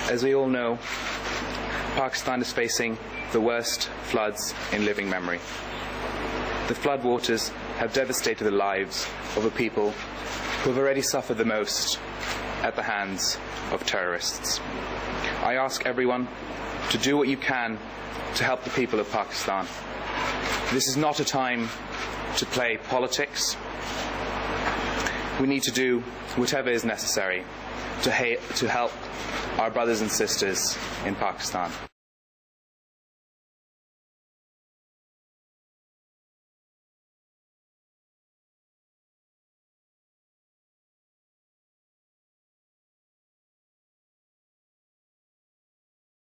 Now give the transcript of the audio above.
As we all know, Pakistan is facing the worst floods in living memory. The floodwaters have devastated the lives of a people who have already suffered the most at the hands of terrorists. I ask everyone to do what you can to help the people of Pakistan. This is not a time to play politics. We need to do whatever is necessary to help our brothers and sisters in Pakistan.